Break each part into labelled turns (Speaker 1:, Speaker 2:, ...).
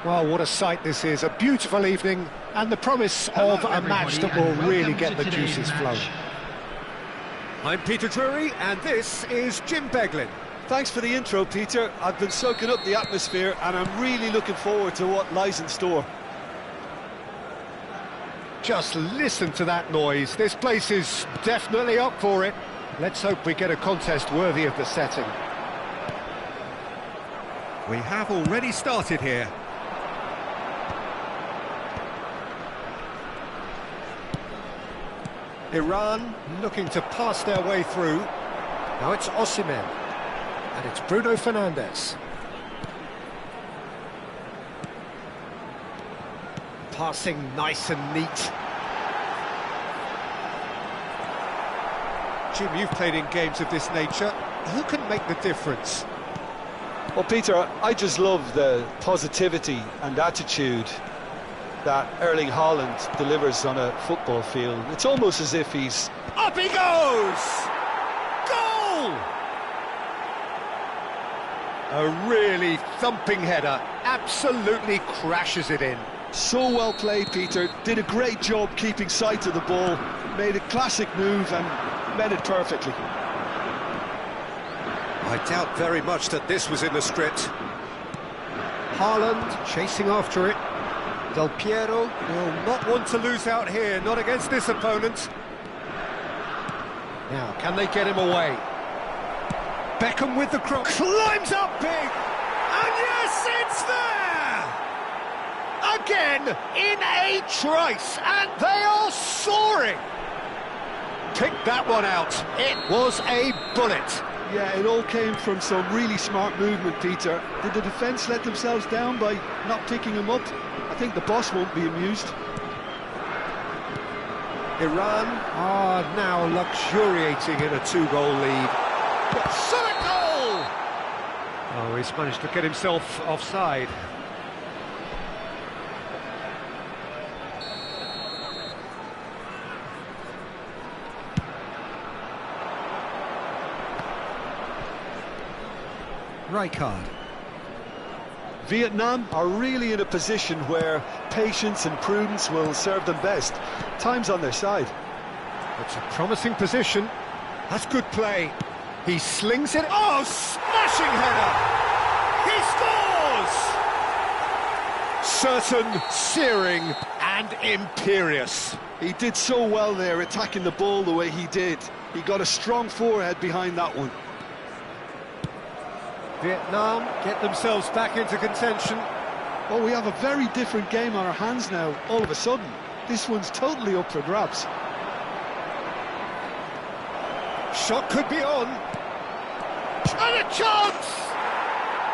Speaker 1: Well, what a sight this is. A beautiful evening and the promise of a match that will really get the juices flowing. I'm Peter Drury and this is Jim Beglin.
Speaker 2: Thanks for the intro, Peter. I've been soaking up the atmosphere and I'm really looking forward to what lies in store.
Speaker 1: Just listen to that noise. This place is definitely up for it. Let's hope we get a contest worthy of the setting. We have already started here. Iran looking to pass their way through. Now it's Osimhen. And it's Bruno Fernandes. Passing nice and neat. Jim, you've played in games of this nature. Who can make the difference?
Speaker 2: Well, Peter, I just love the positivity and attitude that Erling Haaland delivers on a football field. It's almost as if he's...
Speaker 1: Up he goes! Goal! A really thumping header. Absolutely crashes it in.
Speaker 2: So well played, Peter. Did a great job keeping sight of the ball. Made a classic move and met it perfectly.
Speaker 1: I doubt very much that this was in the script. Haaland chasing after it. Del Piero will not want to lose out here, not against this opponent. Now, can they get him away? Beckham with the cross, climbs up big, and yes, it's there! Again, in a trice, and they are soaring! Pick that one out, it was a bullet.
Speaker 2: Yeah, it all came from some really smart movement, Peter. Did the defence let themselves down by not picking him up? I think the boss won't be amused.
Speaker 1: Iran are now luxuriating in a two-goal lead. Shot a goal! Oh, he's managed to get himself offside. Rijkaard.
Speaker 2: Vietnam are really in a position where patience and prudence will serve them best. Time's on their side.
Speaker 1: It's a promising position. That's good play. He slings it. Oh, smashing header! He scores! Certain, searing, and imperious.
Speaker 2: He did so well there, attacking the ball the way he did. He got a strong forehead behind that one.
Speaker 1: Vietnam get themselves back into contention.
Speaker 2: Oh, we have a very different game on our hands now, all of a sudden. This one's totally up for grabs.
Speaker 1: Shot could be on. And a chance!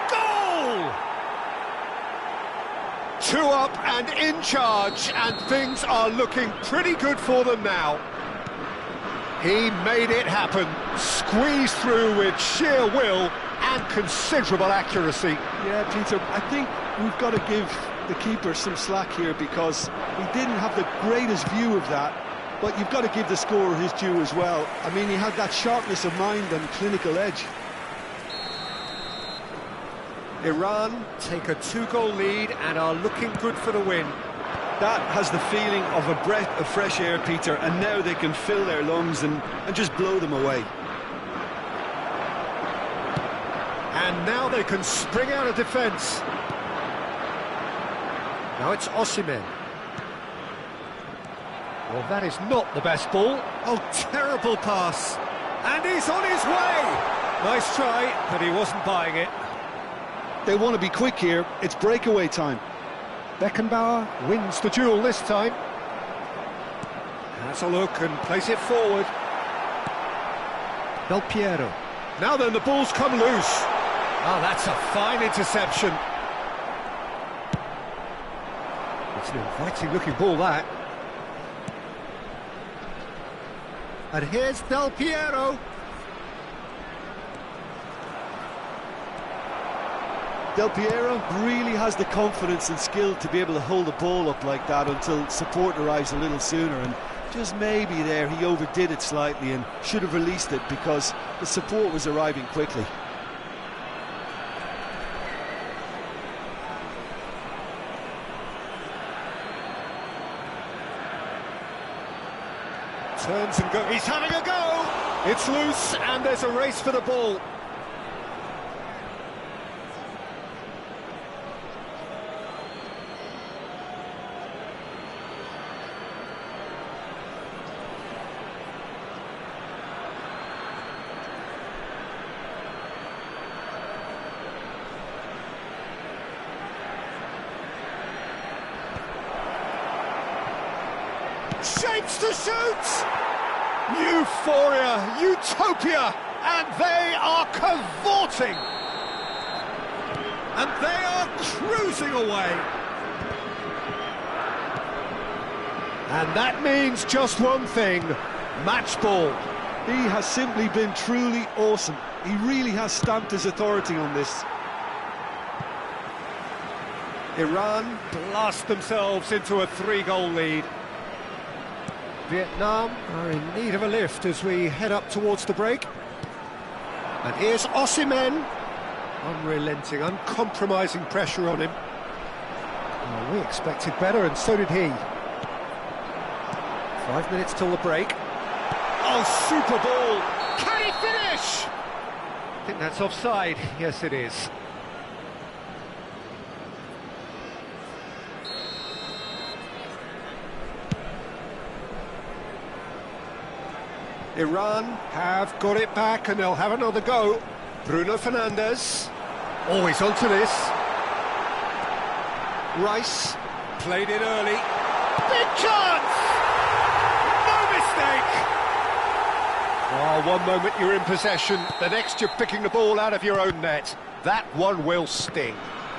Speaker 1: Goal! 2 up and in charge, and things are looking pretty good for them now. He made it happen, squeezed through with sheer will and considerable accuracy.
Speaker 2: Yeah, Peter, I think we've got to give the keeper some slack here because he didn't have the greatest view of that, but you've got to give the scorer his due as well. I mean, he had that sharpness of mind and clinical edge.
Speaker 1: Iran take a 2-goal lead and are looking good for the win.
Speaker 2: That has the feeling of a breath of fresh air, Peter, and now they can fill their lungs and just blow them away.
Speaker 1: And now they can spring out of defence. Now it's Osimhen. Well, that is not the best ball. Oh, terrible pass. And he's on his way. Nice try, but he wasn't buying it.
Speaker 2: They want to be quick here. It's breakaway time.
Speaker 1: Beckenbauer wins the duel this time. Has a look and plays it forward. Del Piero. Now then, the ball's come loose. Oh, that's a fine interception. It's an inviting-looking ball, that. And here's Del Piero.
Speaker 2: Del Piero really has the confidence and skill to be able to hold the ball up like that until support arrives a little sooner, and just maybe there he overdid it slightly and should have released it because the support was arriving quickly.
Speaker 1: Turns and goes. He's having a go. It's loose, and there's a race for the ball. Shapes to shoot! Euphoria, utopia, and they are cavorting! And they are cruising away! And that means just one thing, match ball.
Speaker 2: He has simply been truly awesome. He really has stamped his authority on this.
Speaker 1: Iran blast themselves into a 3-goal lead. Vietnam are in need of a lift as we head up towards the break. And here's Osimhen. Unrelenting, uncompromising pressure on him. Well, we expected better, and so did he. 5 minutes till the break. Oh, super ball! Can he finish? I think that's offside. Yes, it is. Iran have got it back, and they'll have another go. Bruno Fernandes. Always onto this. Rice. Played it early. Big chance! No mistake! Oh, one moment you're in possession, the next you're picking the ball out of your own net. That one will sting.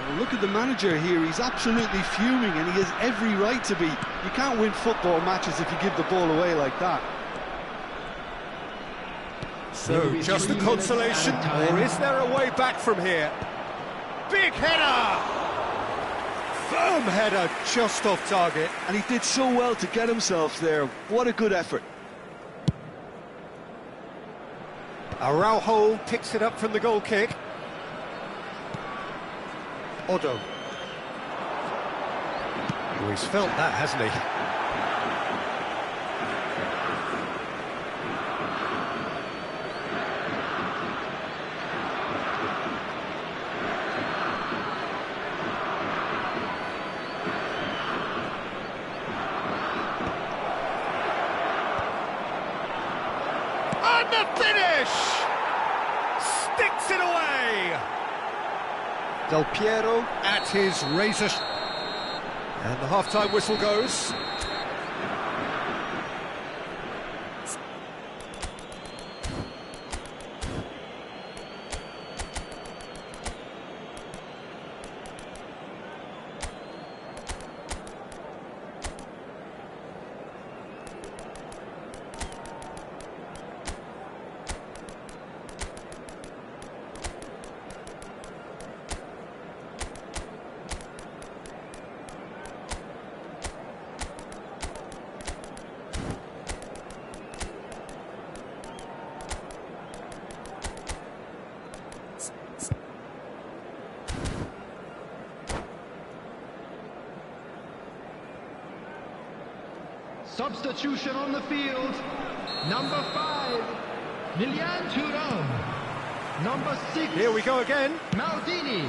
Speaker 2: Well, look at the manager here, he's absolutely fuming, and he has every right to be. You can't win football matches if you give the ball away like that.
Speaker 1: So, just a consolation, or is there a way back from here? Big header! Firm header, just off target.
Speaker 2: And he did so well to get himself there. What a good effort.
Speaker 1: Araujo picks it up from the goal kick. Odo. Oh, he's felt that, hasn't he? And the finish! Sticks it away! Del Piero at his razor. And the half-time whistle goes.
Speaker 3: Substitution on the field. Number 5, Lilian Thuram. Number 6.
Speaker 1: Here we go again.
Speaker 3: Maldini.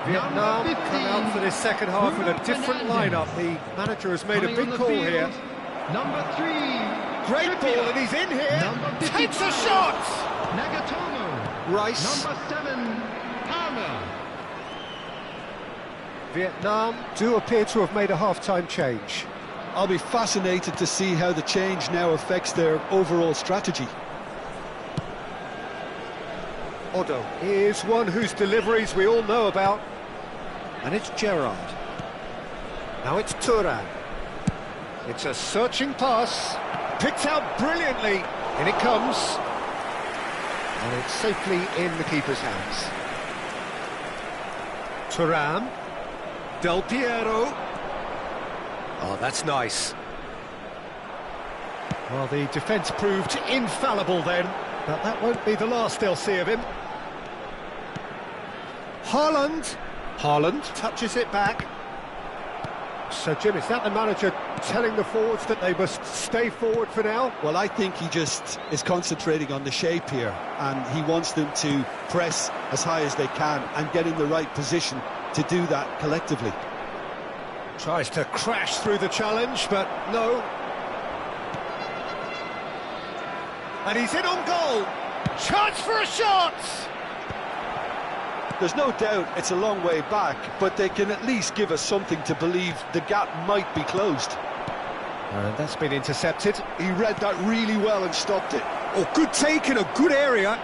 Speaker 1: Vietnam come out for this second half with a different lineup. The manager has made a big call here.
Speaker 3: Number 3.
Speaker 1: Great ball, and he's in here. Takes a shot.
Speaker 3: Nagatomo.
Speaker 1: Rice.
Speaker 3: Number 7, Palmer.
Speaker 1: Vietnam do appear to have made a half-time change.
Speaker 2: I'll be fascinated to see how the change now affects their overall strategy.
Speaker 1: Odo is one whose deliveries we all know about. And it's Gerrard. Now it's Thuram. It's a searching pass. Picked out brilliantly. In it comes. And it's safely in the keeper's hands. Thuram. Del Piero. Oh, that's nice. Well, the defence proved infallible then, but that won't be the last they'll see of him. Haaland touches it back. So, Jim, is that the manager telling the forwards that they must stay forward for now?
Speaker 2: Well, I think he just is concentrating on the shape here, and he wants them to press as high as they can and get in the right position to do that collectively.
Speaker 1: Tries to crash through the challenge, but no. And he's in on goal. Chance for a shot!
Speaker 2: There's no doubt it's a long way back, but they can at least give us something to believe the gap might be closed.
Speaker 1: That's been intercepted.
Speaker 2: He read that really well and stopped it.
Speaker 1: Oh, good take in a good area.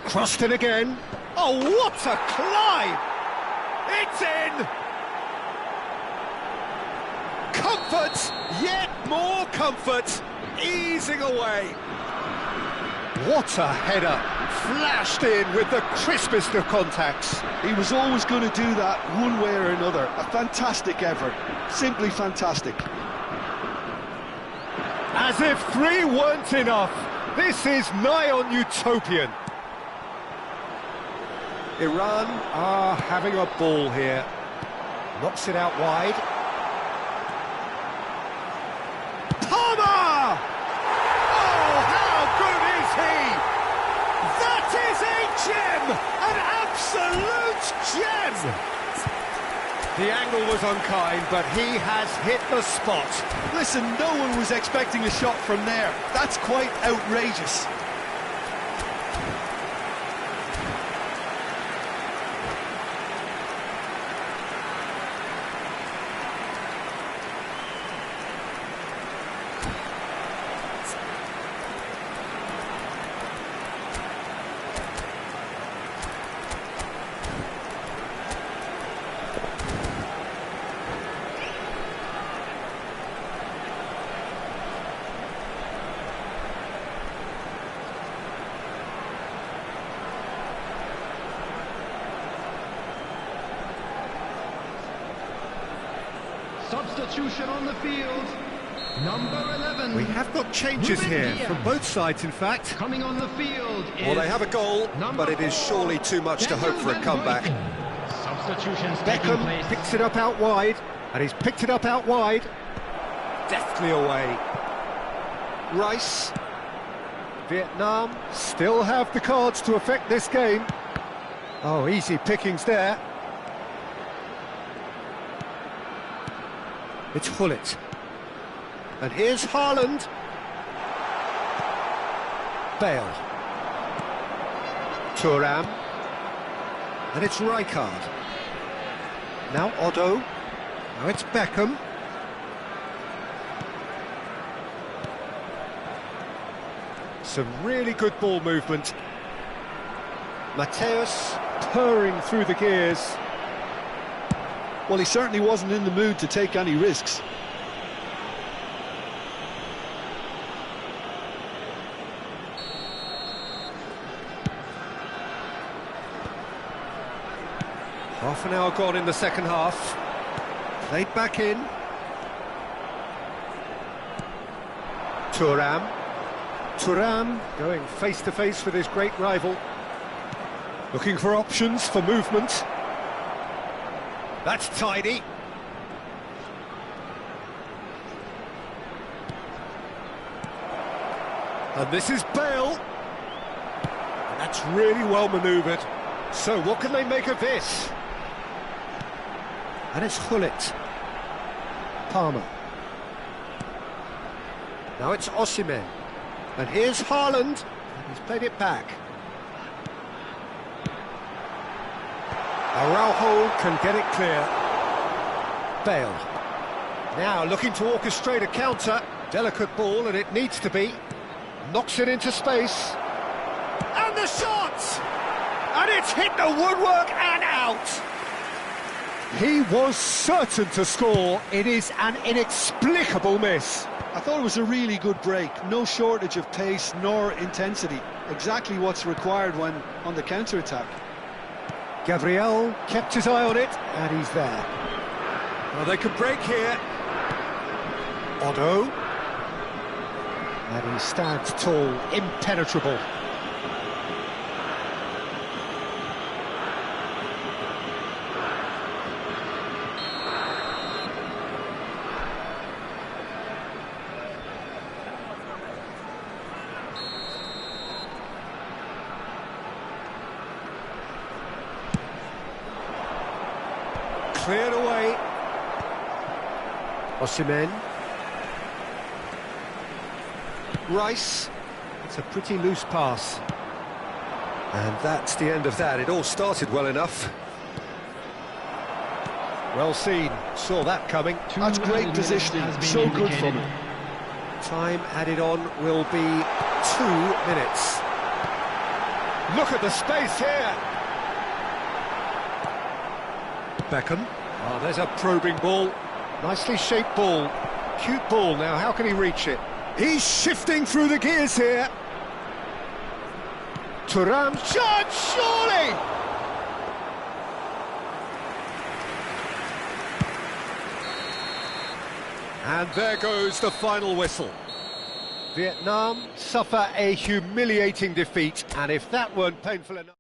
Speaker 1: Crossed in again. Oh, what a climb! It's in! Comfort! Yet more comfort! Easing away. What a header! Flashed in with the crispest of contacts.
Speaker 2: He was always going to do that one way or another. A fantastic effort. Simply fantastic.
Speaker 1: As if 3 weren't enough. This is nigh on utopian. Iran are having a ball here. Knocks it out wide. Palmer! Oh, how good is he? That is a gem! An absolute gem! The angle was unkind, but he has hit the spot.
Speaker 2: Listen, no one was expecting a shot from there. That's quite outrageous.
Speaker 3: Substitution on the field. Number 11.
Speaker 1: We have got changes
Speaker 3: Ruben
Speaker 1: here,
Speaker 3: Diaz.
Speaker 1: from both sides in fact.
Speaker 3: Coming on the field is
Speaker 1: Well, they have a goal, but it is surely too much to hope for a comeback.
Speaker 3: Substitutions taking
Speaker 1: Beckham
Speaker 3: place.
Speaker 1: picks it up out wide, and he's picked it up out wide. Deftly away. Rice. Vietnam still have the cards to affect this game. Oh, easy pickings there. It's Hullet. And here's Haaland. Bale. Thuram. And it's Rijkaard. Now Otto. Now it's Beckham. Some really good ball movement. Mateus purring through the gears.
Speaker 2: Well, he certainly wasn't in the mood to take any risks.
Speaker 1: Half an hour gone in the second half. Played back in. Thuram. Thuram going face to face with his great rival. Looking for options for movement. That's tidy. And this is Bale. And that's really well manoeuvred. So what can they make of this? And it's Hullet. Palmer. Now it's Osimhen. And here's Haaland. He's played it back. Araujo can get it clear. Bale. Now looking to orchestrate a counter. Delicate ball, and it needs to be. Knocks it into space. And the shot! And it's hit the woodwork and out. He was certain to score. It is an inexplicable miss.
Speaker 2: I thought it was a really good break. No shortage of pace nor intensity. Exactly what's required when on the counter-attack.
Speaker 1: Gabriel kept his eye on it, and he's there. Well, they could break here. Otto. And he stands tall, impenetrable. Cleared away. Osimhen. Rice. It's a pretty loose pass. And that's the end of that. It all started well enough. Well seen. Saw that coming.
Speaker 2: That's great positioning. So good from him.
Speaker 1: Time added on will be 2 minutes. Look at the space here. Beckham. Oh, there's a probing ball. Nicely shaped ball. Cute ball. Now, how can he reach it? He's shifting through the gears here. Thuram shot, surely! And there goes the final whistle. Vietnam suffer a humiliating defeat, and if that weren't painful enough...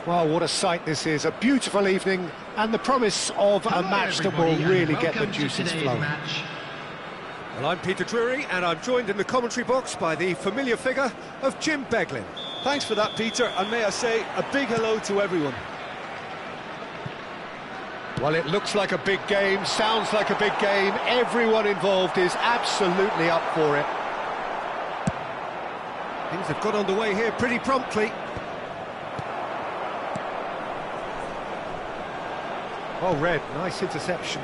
Speaker 1: Well, what a sight this is. A beautiful evening and the promise of a match that will really get the juices flowing. Well, I'm Peter Drury and I'm joined in the commentary box by the familiar figure of Jim Beglin.
Speaker 2: Thanks for that, Peter, and may I say a big hello to everyone.
Speaker 1: Well, it looks like a big game, sounds like a big game. Everyone involved is absolutely up for it. Things have got underway here pretty promptly. Oh, Red, nice interception.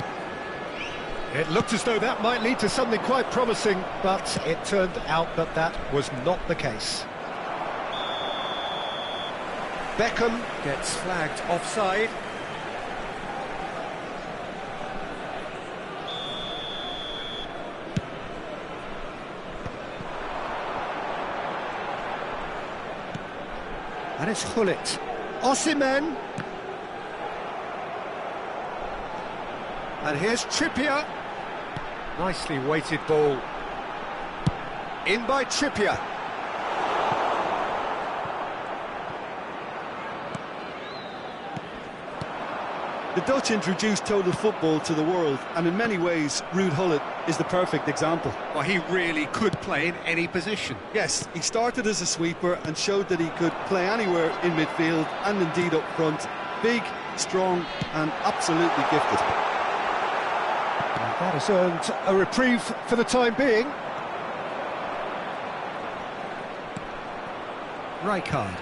Speaker 1: It looked as though that might lead to something quite promising, but it turned out that that was not the case. Beckham gets flagged offside. And it's Gullit. Osimhen. And here's Trippier. Nicely weighted ball. In by Trippier.
Speaker 2: The Dutch introduced total football to the world, and in many ways, Ruud Gullit is the perfect example.
Speaker 1: Well, he really could play in any position.
Speaker 2: Yes, he started as a sweeper and showed that he could play anywhere in midfield and indeed up front. Big, strong and absolutely gifted.
Speaker 1: And that has earned a reprieve for the time being. Rijkaard.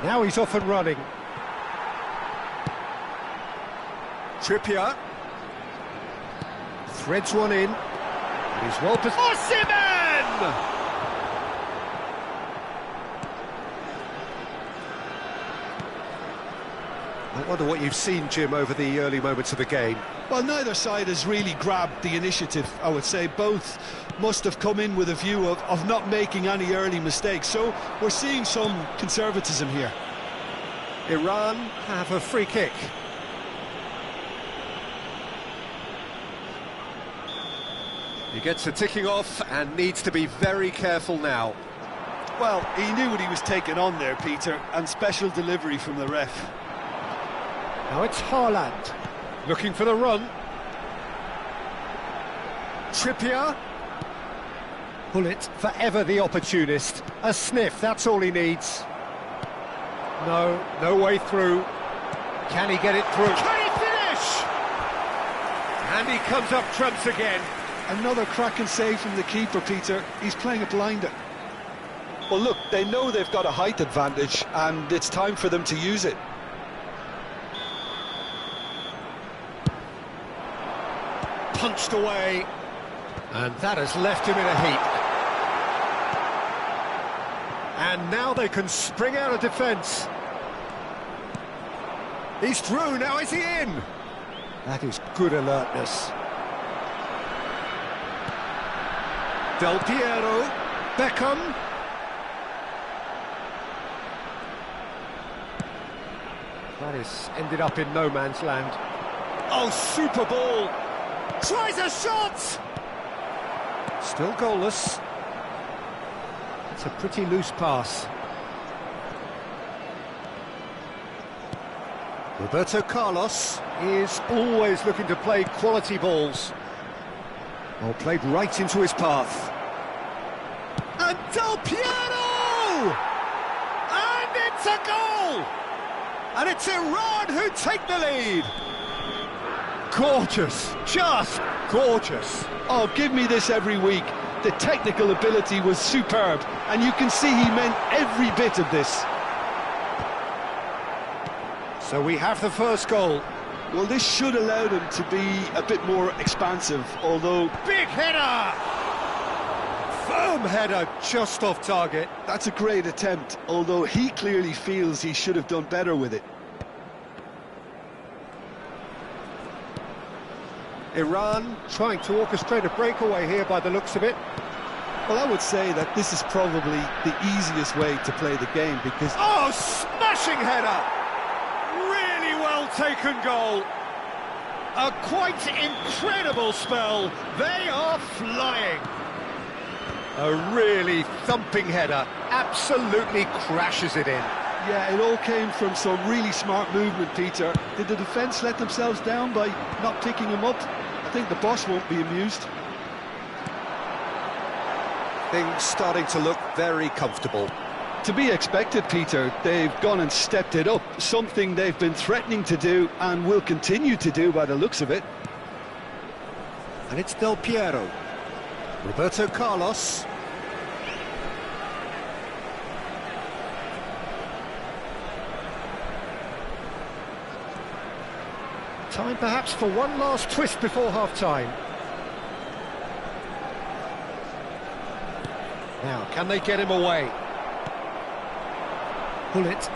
Speaker 1: Now he's off and running. Trippier threads one in, and he's well positioned. Osimhen! I wonder what you've seen, Jim, over the early moments of the game.
Speaker 2: Well, neither side has really grabbed the initiative, I would say. Both must have come in with a view of not making any early mistakes, so we're seeing some conservatism here.
Speaker 1: Iran have a free kick. He gets a ticking off and needs to be very careful now.
Speaker 2: Well, he knew what he was taking on there, Peter, and special delivery from the ref.
Speaker 1: Now it's Haaland, looking for the run. Trippier. Gullit, forever the opportunist. A sniff, that's all he needs. No way through. Can he get it through? Can he finish? And he comes up trumps again.
Speaker 2: Another cracking save from the keeper, Peter. He's playing a blinder. Well, look, they know they've got a height advantage, and it's time for them to use it.
Speaker 1: Punched away, and that has left him in a heap. And now they can spring out of defence. He's through, now is he in? That is good alertness. Del Piero, Beckham. That is ended up in no man's land. Oh, super ball! Tries a shot! Still goalless. It's a pretty loose pass. Roberto Carlos is always looking to play quality balls. Well, played right into his path. And Del Piero! And it's a goal! And it's Iran who take the lead. Gorgeous, just gorgeous.
Speaker 2: Oh, give me this every week. The technical ability was superb, and you can see he meant every bit of this.
Speaker 1: So we have the first goal.
Speaker 2: Well, this should allow them to be a bit more expansive, although...
Speaker 1: Big header! Firm header, just off target.
Speaker 2: That's a great attempt, although he clearly feels he should have done better with it.
Speaker 1: Iran trying to orchestrate a breakaway here by the looks of it.
Speaker 2: Well, I would say that this is probably the easiest way to play the game, because...
Speaker 1: Oh, smashing header! Really well taken goal. A quite incredible spell. They are flying. A really thumping header. Absolutely crashes it in.
Speaker 2: Yeah, it all came from some really smart movement, Peter. Did the defence let themselves down by not picking him up? I think the boss won't be amused.
Speaker 1: Things starting to look very comfortable.
Speaker 2: To be expected, Peter. They've gone and stepped it up, something they've been threatening to do and will continue to do by the looks of it.
Speaker 1: And it's Del Piero. Roberto Carlos. Time perhaps for one last twist before half-time. Now, can they get him away? Gullit.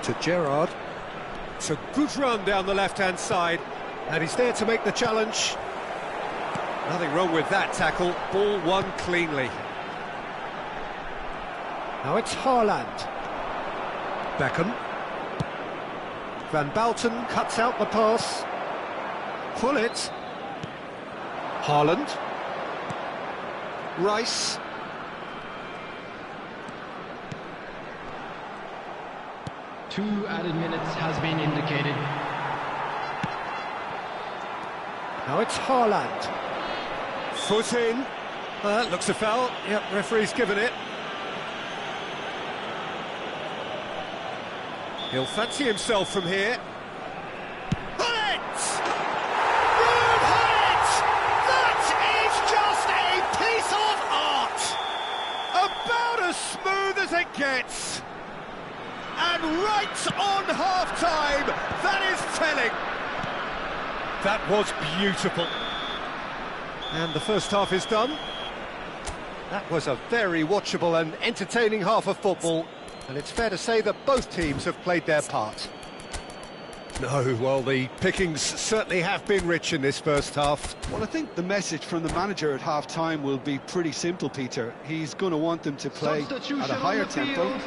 Speaker 1: To Gerrard. It's a good run down the left-hand side, and he's there to make the challenge. Nothing wrong with that tackle, ball won cleanly. Now it's Haaland. Beckham. Van Bouten cuts out the pass. Gullit. Haaland. Rice.
Speaker 3: Two added minutes has been indicated.
Speaker 1: Now it's Haaland. Foot in. Looks a foul. Yep, referee's given it. He'll fancy himself from here. Gullit! Ruud Gullit! That is just a piece of art! About as smooth as it gets. And right on half-time, that is telling. That was beautiful. And the first half is done. That was a very watchable and entertaining half of football. And it's fair to say that both teams have played their part. No, well, the pickings certainly have been rich in this first half.
Speaker 2: Well, I think the message from the manager at half-time will be pretty simple, Peter. He's going to want them to play at a higher tempo,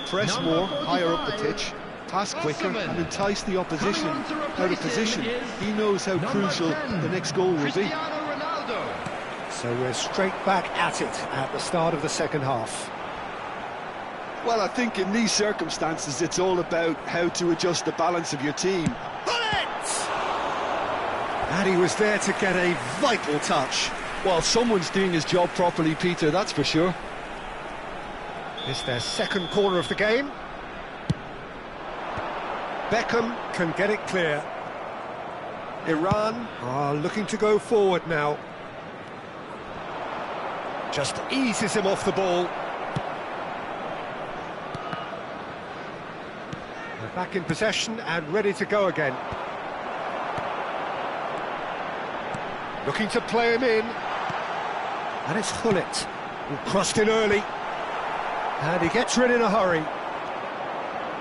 Speaker 2: press more, higher up the pitch, pass quicker and entice the opposition out of position. He knows how crucial the next goal will be.
Speaker 1: So we're straight back at it at the start of the second half.
Speaker 2: Well, I think in these circumstances, it's all about how to adjust the balance of your team.
Speaker 1: Gullit! And he was there to get a vital touch.
Speaker 2: Well, someone's doing his job properly, Peter, that's for sure.
Speaker 1: It's their second corner of the game. Beckham can get it clear. Iran are looking to go forward now. Just eases him off the ball. They're back in possession and ready to go again. Looking to play him in. And it's Gullit, who crossed in early. And he gets rid in a hurry.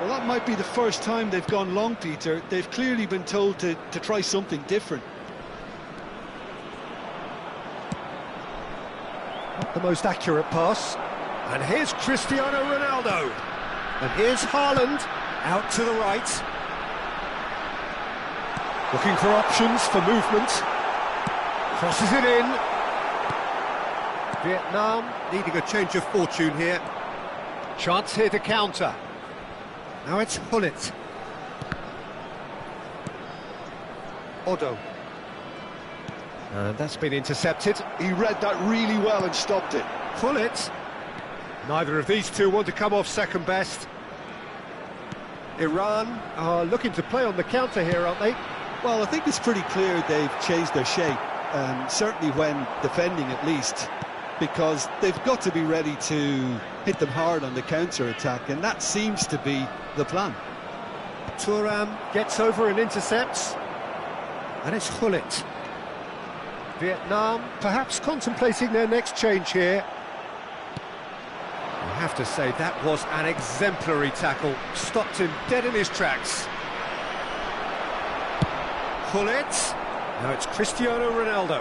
Speaker 2: Well, that might be the first time they've gone long, Peter. They've clearly been told to try something different.
Speaker 1: Not the most accurate pass. And here's Cristiano Ronaldo. And here's Haaland, out to the right. Looking for options for movement. Crosses it in. Vietnam needing a change of fortune here. Chance here to counter. Now it's Gullit. Odo. And that's been intercepted.
Speaker 2: He read that really well and stopped it.
Speaker 1: Gullit. Neither of these two want to come off second best. Iran are looking to play on the counter here, aren't they?
Speaker 2: Well, I think it's pretty clear they've changed their shape, certainly when defending at least, because they've got to be ready to hit them hard on the counter-attack, and that seems to be the plan.
Speaker 1: Thuram gets over and intercepts, and it's Gullit. Vietnam perhaps contemplating their next change here. I have to say, that was an exemplary tackle. Stopped him dead in his tracks. Gullit. Now it's Cristiano Ronaldo.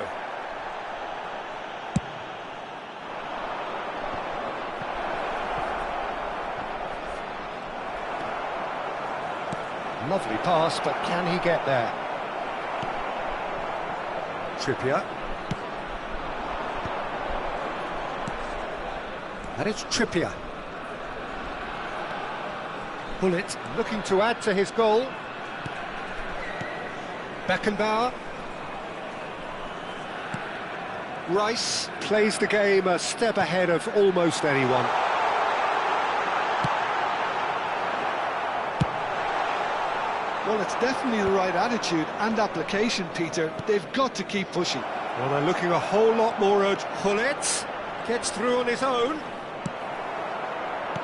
Speaker 1: Lovely pass, but can he get there? Trippier. And it's Trippier. Gullit looking to add to his goal. Beckenbauer. Rice plays the game a step ahead of almost anyone.
Speaker 2: Well, it's definitely the right attitude and application, Peter. They've got to keep pushing.
Speaker 1: Well, they're looking a whole lot more urgent. Gullit gets through on his own.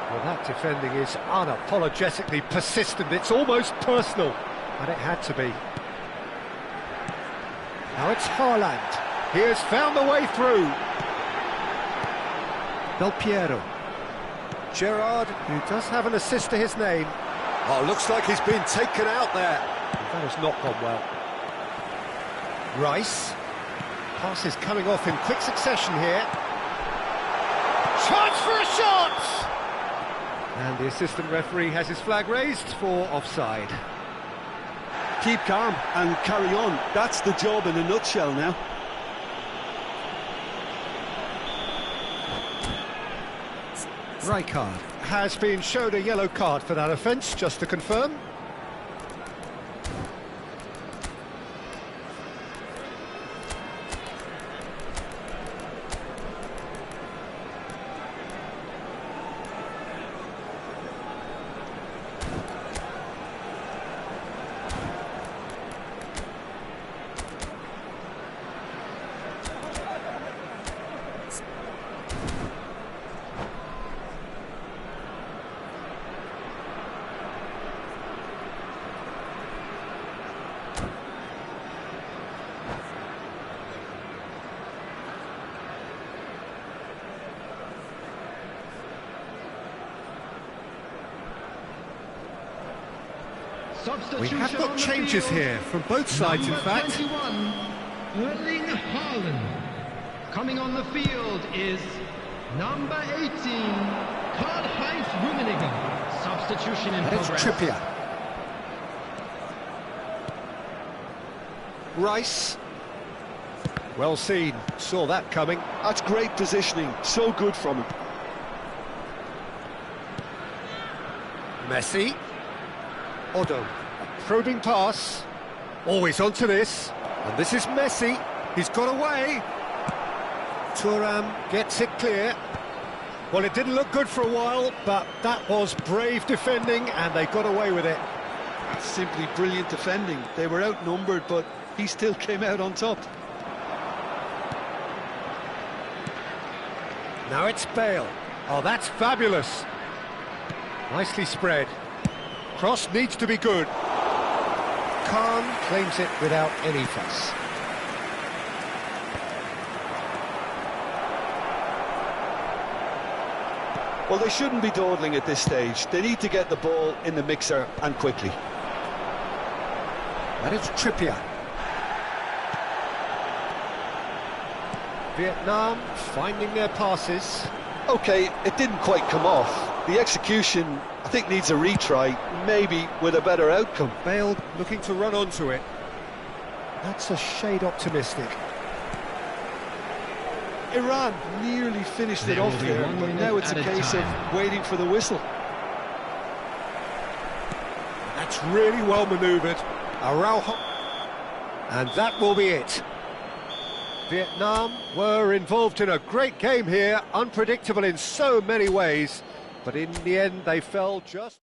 Speaker 1: Well, that defending is unapologetically persistent. It's almost personal, and it had to be. Now it's Haaland. He has found the way through. Del Piero. Gerrard, who does have an assist to his name. Oh, looks like he's been taken out there. That has not gone well. Rice. Pass is coming off in quick succession here. Chance for a shot! And the assistant referee has his flag raised for offside.
Speaker 2: Keep calm and carry on. That's the job in a nutshell now.
Speaker 1: Rijkaard has been showed a yellow card for that offence, just to confirm. We have got changes here from both sides, in fact.
Speaker 3: 21, Erling Haaland. Coming on the field is number 18, Karl-Heinz Rummenigge. Substitution in
Speaker 1: It's
Speaker 3: progress.
Speaker 1: Trippier. Rice. Well seen, saw that coming.
Speaker 2: That's great positioning, so good from him.
Speaker 1: Messi. Odo. A probing pass. Always onto this. And this is Messi. He's got away. Thuram gets it clear. Well, it didn't look good for a while, but that was brave defending, and they got away with it.
Speaker 2: That's simply brilliant defending. They were outnumbered, but he still came out on top.
Speaker 1: Now it's Bale. Oh, that's fabulous. Nicely spread. Cross needs to be good. Khan claims it without any fuss.
Speaker 2: Well, they shouldn't be dawdling at this stage. They need to get the ball in the mixer and quickly.
Speaker 1: And it's Trippier. Vietnam finding their passes.
Speaker 2: OK, it didn't quite come off. The execution, I think, needs a retry, maybe with a better outcome.
Speaker 1: Bale looking to run onto it. That's a shade optimistic.
Speaker 2: Iran nearly finished it
Speaker 3: There
Speaker 2: off
Speaker 3: will be
Speaker 2: there,
Speaker 3: 1
Speaker 2: but
Speaker 3: minute
Speaker 2: now it's a
Speaker 3: at a
Speaker 2: case
Speaker 3: time.
Speaker 2: of waiting for the whistle.
Speaker 1: That's really well manoeuvred. Araujo. And that will be it. Vietnam were involved in a great game here, unpredictable in so many ways, but in the end they fell just...